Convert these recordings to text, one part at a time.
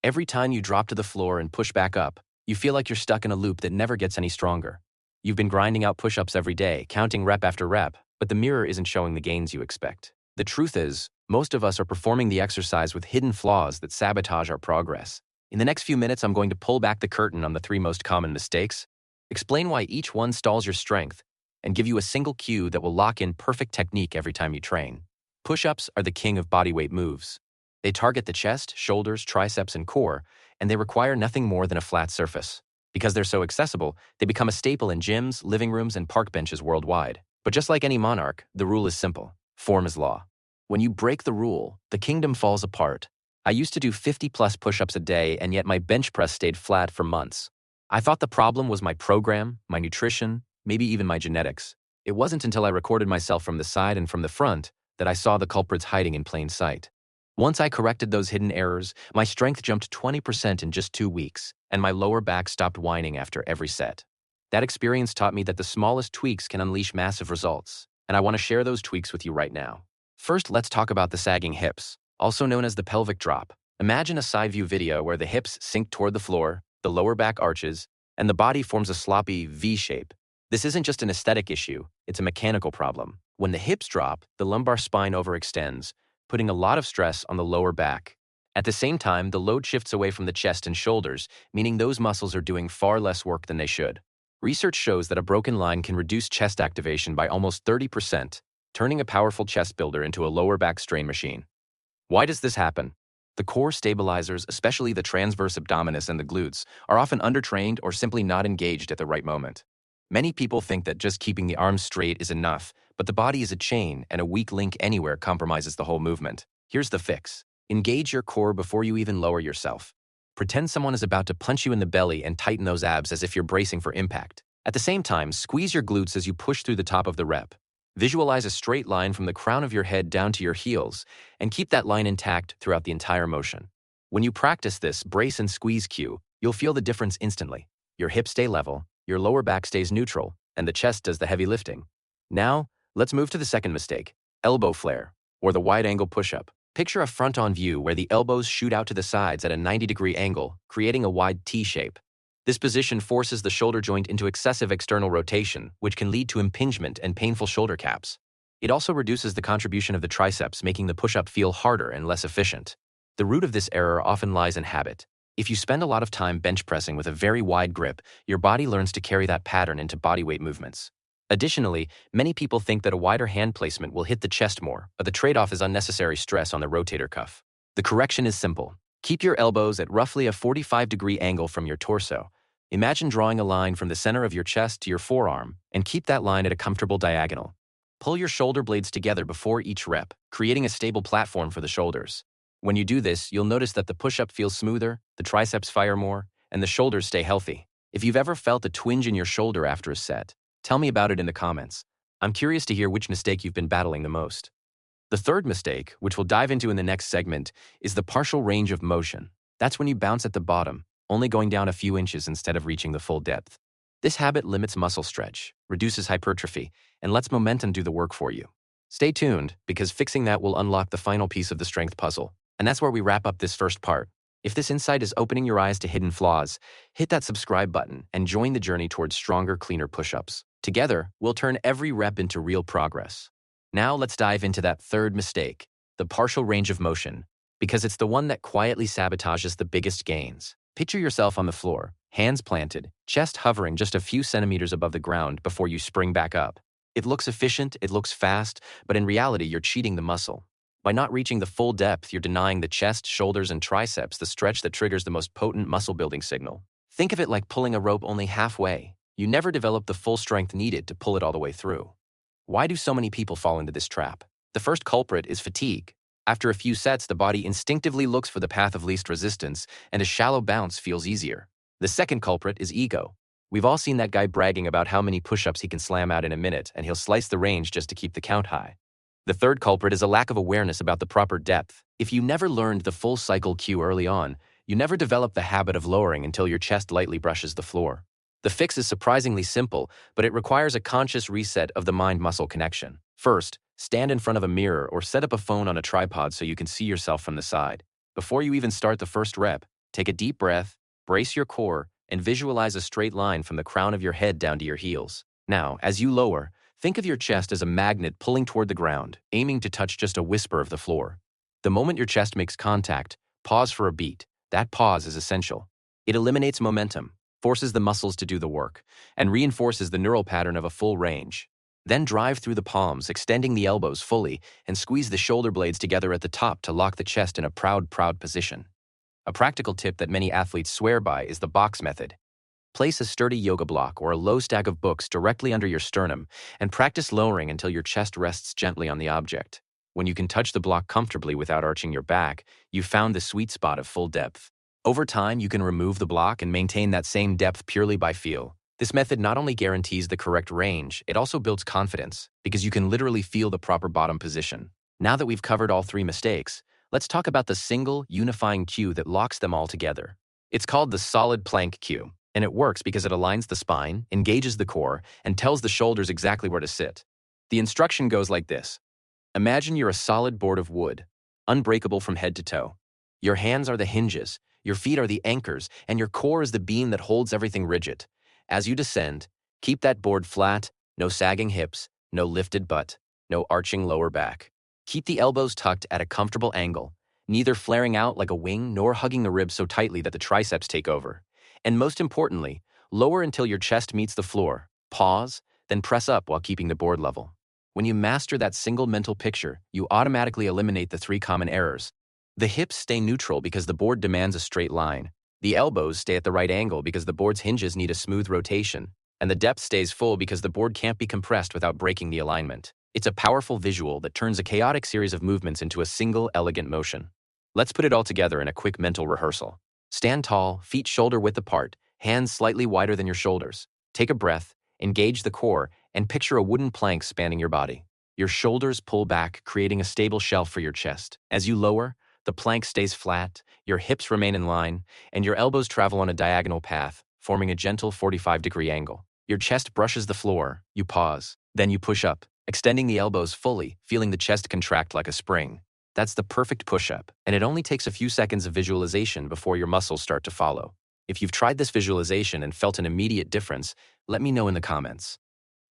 Every time you drop to the floor and push back up, you feel like you're stuck in a loop that never gets any stronger. You've been grinding out push-ups every day, counting rep after rep, but the mirror isn't showing the gains you expect. The truth is, most of us are performing the exercise with hidden flaws that sabotage our progress. In the next few minutes, I'm going to pull back the curtain on the 3 most common mistakes, explain why each one stalls your strength, and give you a single cue that will lock in perfect technique every time you train. Push-ups are the king of bodyweight moves. They target the chest, shoulders, triceps, and core, and they require nothing more than a flat surface. Because they're so accessible, they become a staple in gyms, living rooms, and park benches worldwide. But just like any monarch, the rule is simple. Form is law. When you break the rule, the kingdom falls apart. I used to do 50-plus push-ups a day, and yet my bench press stayed flat for months. I thought the problem was my program, my nutrition, maybe even my genetics. It wasn't until I recorded myself from the side and from the front that I saw the culprits hiding in plain sight. Once I corrected those hidden errors, my strength jumped 20% in just 2 weeks, and my lower back stopped whining after every set. That experience taught me that the smallest tweaks can unleash massive results, and I want to share those tweaks with you right now. First, let's talk about the sagging hips, also known as the pelvic drop. Imagine a side view video where the hips sink toward the floor, the lower back arches, and the body forms a sloppy V shape. This isn't just an aesthetic issue, it's a mechanical problem. When the hips drop, the lumbar spine overextends, putting a lot of stress on the lower back. At the same time, the load shifts away from the chest and shoulders, meaning those muscles are doing far less work than they should. Research shows that a broken line can reduce chest activation by almost 30%, turning a powerful chest builder into a lower back strain machine. Why does this happen? The core stabilizers, especially the transverse abdominis and the glutes, are often undertrained or simply not engaged at the right moment. Many people think that just keeping the arms straight is enough, but the body is a chain, and a weak link anywhere compromises the whole movement. Here's the fix. Engage your core before you even lower yourself. Pretend someone is about to punch you in the belly and tighten those abs as if you're bracing for impact. At the same time, squeeze your glutes as you push through the top of the rep. Visualize a straight line from the crown of your head down to your heels, and keep that line intact throughout the entire motion. When you practice this brace and squeeze cue, you'll feel the difference instantly. Your hips stay level, your lower back stays neutral, and the chest does the heavy lifting. Now, let's move to the second mistake, elbow flare, or the wide-angle push-up. Picture a front-on view where the elbows shoot out to the sides at a 90-degree angle, creating a wide T shape. This position forces the shoulder joint into excessive external rotation, which can lead to impingement and painful shoulder caps. It also reduces the contribution of the triceps, making the push-up feel harder and less efficient. The root of this error often lies in habit. If you spend a lot of time bench pressing with a very wide grip, your body learns to carry that pattern into bodyweight movements. Additionally, many people think that a wider hand placement will hit the chest more, but the trade-off is unnecessary stress on the rotator cuff. The correction is simple. Keep your elbows at roughly a 45-degree angle from your torso. Imagine drawing a line from the center of your chest to your forearm, and keep that line at a comfortable diagonal. Pull your shoulder blades together before each rep, creating a stable platform for the shoulders. When you do this, you'll notice that the push-up feels smoother, the triceps fire more, and the shoulders stay healthy. If you've ever felt a twinge in your shoulder after a set, tell me about it in the comments. I'm curious to hear which mistake you've been battling the most. The third mistake, which we'll dive into in the next segment, is the partial range of motion. That's when you bounce at the bottom, only going down a few inches instead of reaching the full depth. This habit limits muscle stretch, reduces hypertrophy, and lets momentum do the work for you. Stay tuned, because fixing that will unlock the final piece of the strength puzzle. And that's where we wrap up this first part. If this insight is opening your eyes to hidden flaws, hit that subscribe button and join the journey towards stronger, cleaner push-ups. Together, we'll turn every rep into real progress. Now let's dive into that third mistake, the partial range of motion, because it's the one that quietly sabotages the biggest gains. Picture yourself on the floor, hands planted, chest hovering just a few centimeters above the ground before you spring back up. It looks efficient, it looks fast, but in reality, you're cheating the muscle. By not reaching the full depth, you're denying the chest, shoulders, and triceps the stretch that triggers the most potent muscle-building signal. Think of it like pulling a rope only halfway. You never develop the full strength needed to pull it all the way through. Why do so many people fall into this trap? The first culprit is fatigue. After a few sets, the body instinctively looks for the path of least resistance, and a shallow bounce feels easier. The second culprit is ego. We've all seen that guy bragging about how many push-ups he can slam out in a minute, and he'll slice the range just to keep the count high. The third culprit is a lack of awareness about the proper depth. If you never learned the full cycle cue early on, you never develop the habit of lowering until your chest lightly brushes the floor. The fix is surprisingly simple, but it requires a conscious reset of the mind-muscle connection. First, stand in front of a mirror or set up a phone on a tripod so you can see yourself from the side. Before you even start the first rep, Take a deep breath, brace your core, and visualize a straight line from the crown of your head down to your heels. Now, as you lower, think of your chest as a magnet pulling toward the ground, aiming to touch just a whisper of the floor. The moment your chest makes contact, pause for a beat. That pause is essential. It eliminates momentum, forces the muscles to do the work, and reinforces the neural pattern of a full range. Then drive through the palms, extending the elbows fully, and squeeze the shoulder blades together at the top to lock the chest in a proud position. A practical tip that many athletes swear by is the box method. Place a sturdy yoga block or a low stack of books directly under your sternum and practice lowering until your chest rests gently on the object. When you can touch the block comfortably without arching your back, you've found the sweet spot of full depth. Over time, you can remove the block and maintain that same depth purely by feel. This method not only guarantees the correct range, it also builds confidence because you can literally feel the proper bottom position. Now that we've covered all three mistakes, let's talk about the single, unifying cue that locks them all together. It's called the solid plank cue, and it works because it aligns the spine, engages the core, and tells the shoulders exactly where to sit. The instruction goes like this. Imagine you're a solid board of wood, unbreakable from head to toe. Your hands are the hinges, your feet are the anchors, and your core is the beam that holds everything rigid. As you descend, keep that board flat, no sagging hips, no lifted butt, no arching lower back. Keep the elbows tucked at a comfortable angle, neither flaring out like a wing nor hugging the ribs so tightly that the triceps take over. And most importantly, lower until your chest meets the floor. Pause, then press up while keeping the board level. When you master that single mental picture, you automatically eliminate the three common errors. The hips stay neutral because the board demands a straight line. The elbows stay at the right angle because the board's hinges need a smooth rotation. And the depth stays full because the board can't be compressed without breaking the alignment. It's a powerful visual that turns a chaotic series of movements into a single, elegant motion. Let's put it all together in a quick mental rehearsal. Stand tall, feet shoulder-width apart, hands slightly wider than your shoulders. Take a breath, engage the core, and picture a wooden plank spanning your body. Your shoulders pull back, creating a stable shelf for your chest. As you lower, the plank stays flat, your hips remain in line, and your elbows travel on a diagonal path, forming a gentle 45-degree angle. Your chest brushes the floor, you pause. Then you push up, extending the elbows fully, feeling the chest contract like a spring. That's the perfect push-up, and it only takes a few seconds of visualization before your muscles start to follow. If you've tried this visualization and felt an immediate difference, let me know in the comments.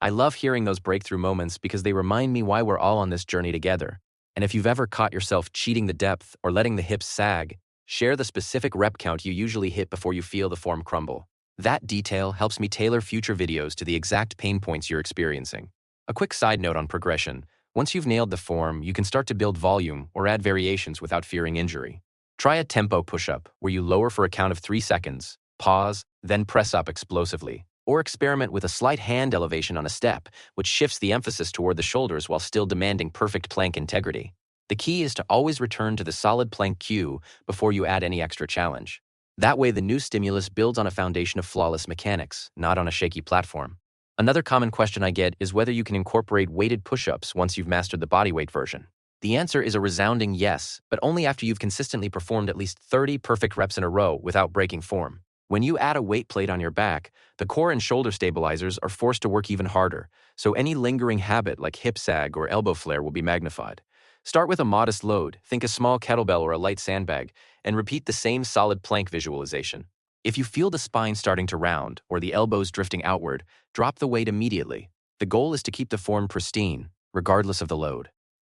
I love hearing those breakthrough moments because they remind me why we're all on this journey together. And if you've ever caught yourself cheating the depth or letting the hips sag, share the specific rep count you usually hit before you feel the form crumble. That detail helps me tailor future videos to the exact pain points you're experiencing. A quick side note on progression. Once you've nailed the form, you can start to build volume or add variations without fearing injury. Try a tempo push-up where you lower for a count of 3 seconds, pause, then press up explosively. Or experiment with a slight hand elevation on a step, which shifts the emphasis toward the shoulders while still demanding perfect plank integrity. The key is to always return to the solid plank cue before you add any extra challenge. That way, the new stimulus builds on a foundation of flawless mechanics, not on a shaky platform. Another common question I get is whether you can incorporate weighted push-ups once you've mastered the bodyweight version. The answer is a resounding yes, but only after you've consistently performed at least 30 perfect reps in a row without breaking form. When you add a weight plate on your back, the core and shoulder stabilizers are forced to work even harder, so any lingering habit like hip sag or elbow flare will be magnified. Start with a modest load, think a small kettlebell or a light sandbag, and repeat the same solid plank visualization. If you feel the spine starting to round or the elbows drifting outward, drop the weight immediately. The goal is to keep the form pristine, regardless of the load.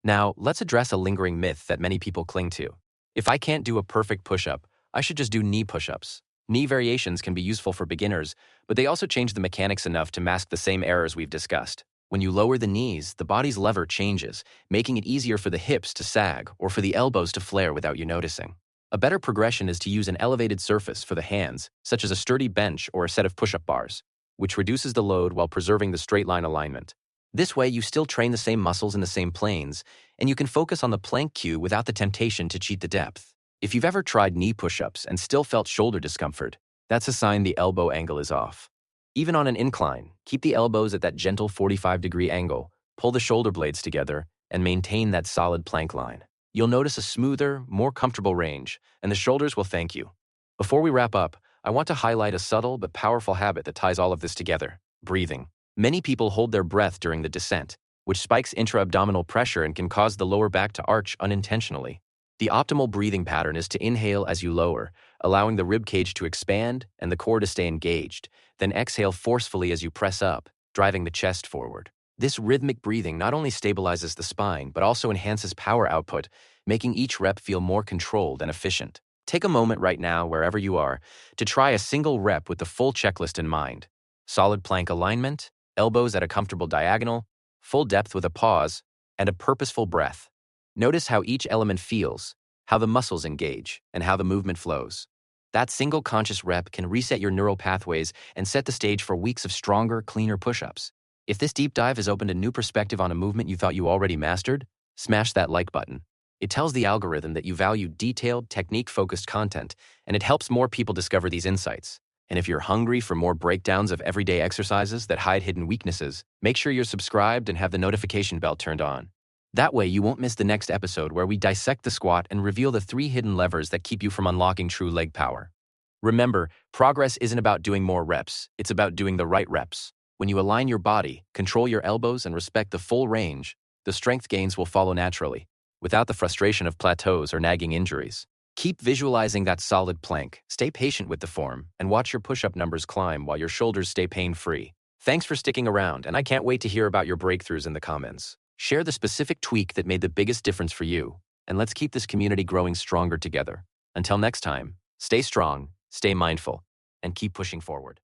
Now, let's address a lingering myth that many people cling to. If I can't do a perfect push-up, I should just do knee push-ups. Knee variations can be useful for beginners, but they also change the mechanics enough to mask the same errors we've discussed. When you lower the knees, the body's lever changes, making it easier for the hips to sag or for the elbows to flare without you noticing. A better progression is to use an elevated surface for the hands, such as a sturdy bench or a set of push-up bars, which reduces the load while preserving the straight line alignment. This way, you still train the same muscles in the same planes, and you can focus on the plank cue without the temptation to cheat the depth. If you've ever tried knee push-ups and still felt shoulder discomfort, that's a sign the elbow angle is off. Even on an incline, keep the elbows at that gentle 45-degree angle, pull the shoulder blades together, and maintain that solid plank line. You'll notice a smoother, more comfortable range, and the shoulders will thank you. Before we wrap up, I want to highlight a subtle but powerful habit that ties all of this together: breathing. Many people hold their breath during the descent, which spikes intra-abdominal pressure and can cause the lower back to arch unintentionally. The optimal breathing pattern is to inhale as you lower, allowing the rib cage to expand and the core to stay engaged. Then exhale forcefully as you press up, driving the chest forward. This rhythmic breathing not only stabilizes the spine, but also enhances power output, making each rep feel more controlled and efficient. Take a moment right now, wherever you are, to try a single rep with the full checklist in mind. Solid plank alignment, elbows at a comfortable diagonal, full depth with a pause, and a purposeful breath. Notice how each element feels, how the muscles engage, and how the movement flows. That single conscious rep can reset your neural pathways and set the stage for weeks of stronger, cleaner push-ups. If this deep dive has opened a new perspective on a movement you thought you already mastered, smash that like button. It tells the algorithm that you value detailed, technique-focused content, and it helps more people discover these insights. And if you're hungry for more breakdowns of everyday exercises that hide hidden weaknesses, make sure you're subscribed and have the notification bell turned on. That way, you won't miss the next episode where we dissect the squat and reveal the 3 hidden levers that keep you from unlocking true leg power. Remember, progress isn't about doing more reps, it's about doing the right reps. When you align your body, control your elbows, and respect the full range, the strength gains will follow naturally, without the frustration of plateaus or nagging injuries. Keep visualizing that solid plank, stay patient with the form, and watch your push-up numbers climb while your shoulders stay pain-free. Thanks for sticking around, and I can't wait to hear about your breakthroughs in the comments. Share the specific tweak that made the biggest difference for you, and let's keep this community growing stronger together. Until next time, stay strong, stay mindful, and keep pushing forward.